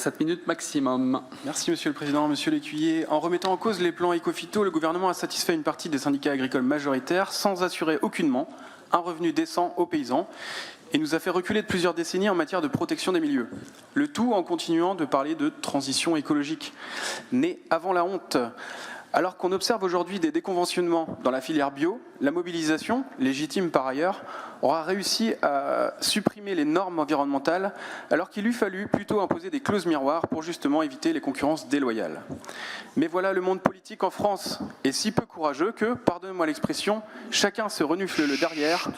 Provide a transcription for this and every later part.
7 minutes maximum. Merci Monsieur le Président, Monsieur l'Écuyer. En remettant en cause les plans éco-phyto, le gouvernement a satisfait une partie des syndicats agricoles majoritaires sans assurer aucunement un revenu décent aux paysans et nous a fait reculer de plusieurs décennies en matière de protection des milieux. Le tout en continuant de parler de transition écologique, née avant la honte. Alors qu'on observe aujourd'hui des déconventionnements dans la filière bio, la mobilisation, légitime par ailleurs, aura réussi à supprimer les normes environnementales alors qu'il eût fallu plutôt imposer des clauses miroirs pour justement éviter les concurrences déloyales. Mais voilà, le monde politique en France est si peu courageux que, pardonnez-moi l'expression, chacun se renifle le derrière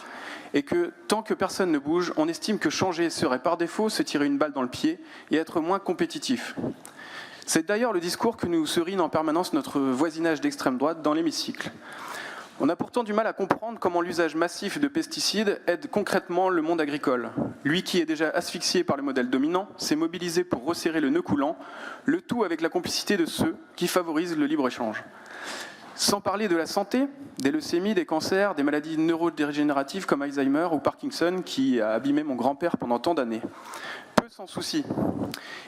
et que tant que personne ne bouge, on estime que changer serait par défaut se tirer une balle dans le pied et être moins compétitif. C'est d'ailleurs le discours que nous serine en permanence notre voisinage d'extrême droite dans l'hémicycle. On a pourtant du mal à comprendre comment l'usage massif de pesticides aide concrètement le monde agricole. Lui qui est déjà asphyxié par le modèle dominant, s'est mobilisé pour resserrer le nœud coulant, le tout avec la complicité de ceux qui favorisent le libre-échange. Sans parler de la santé, des leucémies, des cancers, des maladies neurodégénératives comme Alzheimer ou Parkinson qui a abîmé mon grand-père pendant tant d'années. Peu s'en soucient.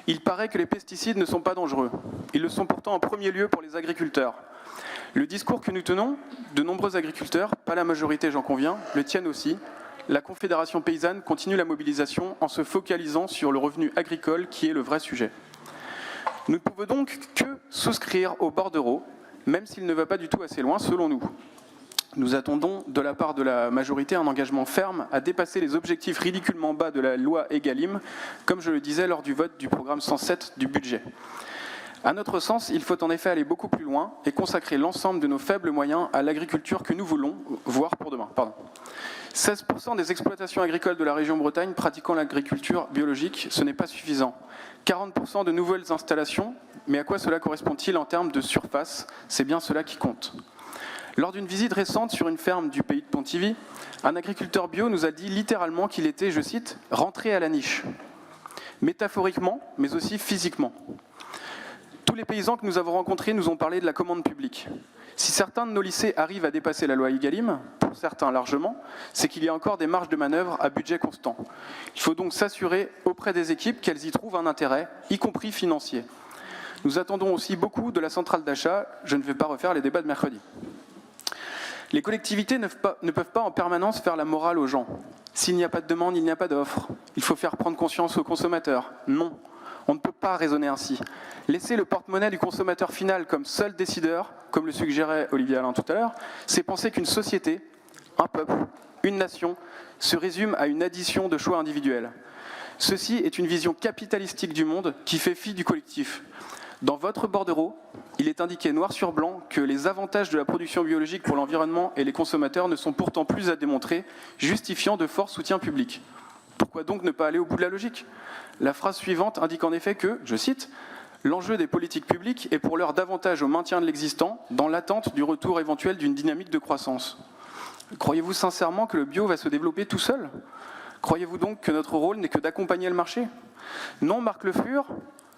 Il paraît que les pesticides ne sont pas dangereux. Ils le sont pourtant en premier lieu pour les agriculteurs. Le discours que nous tenons, de nombreux agriculteurs, pas la majorité j'en conviens, le tiennent aussi. La Confédération paysanne continue la mobilisation en se focalisant sur le revenu agricole qui est le vrai sujet. Nous ne pouvons donc que souscrire au bordereau, même s'il ne va pas du tout assez loin selon nous. Nous attendons de la part de la majorité un engagement ferme à dépasser les objectifs ridiculement bas de la loi Egalim, comme je le disais lors du vote du programme 107 du budget. À notre sens, il faut en effet aller beaucoup plus loin et consacrer l'ensemble de nos faibles moyens à l'agriculture que nous voulons voir pour demain. 16% des exploitations agricoles de la région Bretagne pratiquant l'agriculture biologique, ce n'est pas suffisant. 40% de nouvelles installations, mais à quoi cela correspond-il en termes de surface? C'est bien cela qui compte. Lors d'une visite récente sur une ferme du pays de Pontivy, un agriculteur bio nous a dit littéralement qu'il était, je cite, « rentré à la niche », métaphoriquement, mais aussi physiquement. Tous les paysans que nous avons rencontrés nous ont parlé de la commande publique. Si certains de nos lycées arrivent à dépasser la loi Egalim, pour certains largement, c'est qu'il y a encore des marges de manœuvre à budget constant. Il faut donc s'assurer auprès des équipes qu'elles y trouvent un intérêt, y compris financier. Nous attendons aussi beaucoup de la centrale d'achat. Je ne vais pas refaire les débats de mercredi. Les collectivités ne peuvent pas en permanence faire la morale aux gens. S'il n'y a pas de demande, il n'y a pas d'offre. Il faut faire prendre conscience aux consommateurs. Non, on ne peut pas raisonner ainsi. Laisser le porte-monnaie du consommateur final comme seul décideur, comme le suggérait Olivier Alain tout à l'heure, c'est penser qu'une société, un peuple, une nation, se résume à une addition de choix individuels. Ceci est une vision capitalistique du monde qui fait fi du collectif. Dans votre bordereau, il est indiqué noir sur blanc que les avantages de la production biologique pour l'environnement et les consommateurs ne sont pourtant plus à démontrer, justifiant de forts soutiens publics. Pourquoi donc ne pas aller au bout de la logique? La phrase suivante indique en effet que, je cite, « l'enjeu des politiques publiques est pour l'heure davantage au maintien de l'existant dans l'attente du retour éventuel d'une dynamique de croissance ». Croyez-vous sincèrement que le bio va se développer tout seul? Croyez-vous donc que notre rôle n'est que d'accompagner le marché? Non, Marc Le Fur,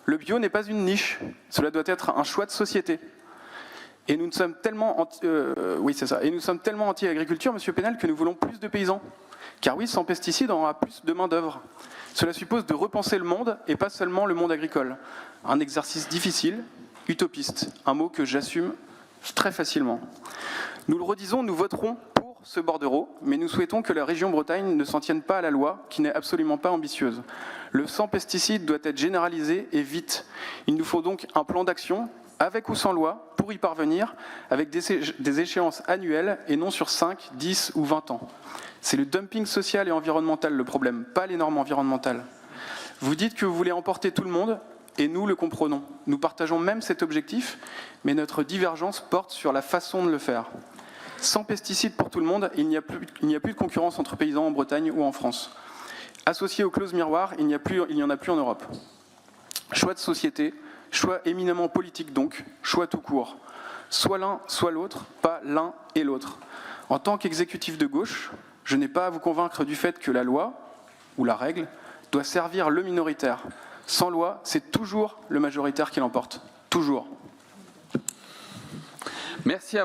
le bio n'est pas une niche, cela doit être un choix de société. Et nous sommes tellement anti-agriculture, Monsieur Pénal, que nous voulons plus de paysans. Car oui, sans pesticides, on aura plus de main-d'œuvre. Cela suppose de repenser le monde, et pas seulement le monde agricole. Un exercice difficile, utopiste, un mot que j'assume très facilement. Nous le redisons, nous voterons pour ce bordereau, mais nous souhaitons que la région Bretagne ne s'en tienne pas à la loi, qui n'est absolument pas ambitieuse. Le sans pesticides doit être généralisé et vite. Il nous faut donc un plan d'action, avec ou sans loi, pour y parvenir, avec des échéances annuelles et non sur 5, 10 ou 20 ans. C'est le dumping social et environnemental le problème, pas les normes environnementales. Vous dites que vous voulez emporter tout le monde, et nous le comprenons. Nous partageons même cet objectif, mais notre divergence porte sur la façon de le faire. Sans pesticides pour tout le monde, il n'y a plus de concurrence entre paysans en Bretagne ou en France. Associé aux clauses miroirs, il n'y en a plus en Europe. Choix de société, choix éminemment politique donc, choix tout court. Soit l'un, soit l'autre, pas l'un et l'autre. En tant qu'exécutif de gauche, je n'ai pas à vous convaincre du fait que la loi, ou la règle, doit servir le minoritaire. Sans loi, c'est toujours le majoritaire qui l'emporte. Toujours. Merci à vous.